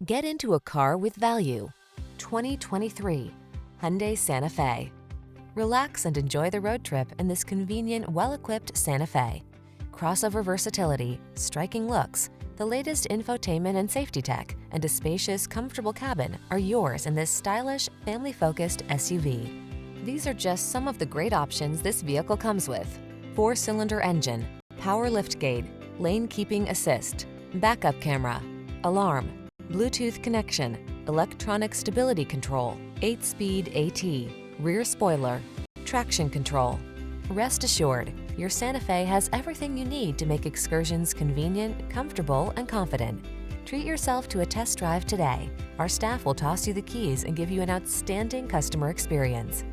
Get into a car with value. 2023 Hyundai Santa Fe. Relax and enjoy the road trip in this convenient, well-equipped Santa Fe. Crossover versatility, striking looks, the latest infotainment and safety tech, and a spacious, comfortable cabin are yours in this stylish, family-focused SUV. These are just some of the great options this vehicle comes with: 4-cylinder engine, power liftgate, lane keeping assist, backup camera, alarm, Bluetooth connection, electronic stability control, 8-speed AT, rear spoiler, traction control. Rest assured, your Santa Fe has everything you need to make excursions convenient, comfortable, and confident. Treat yourself to a test drive today. Our staff will toss you the keys and give you an outstanding customer experience.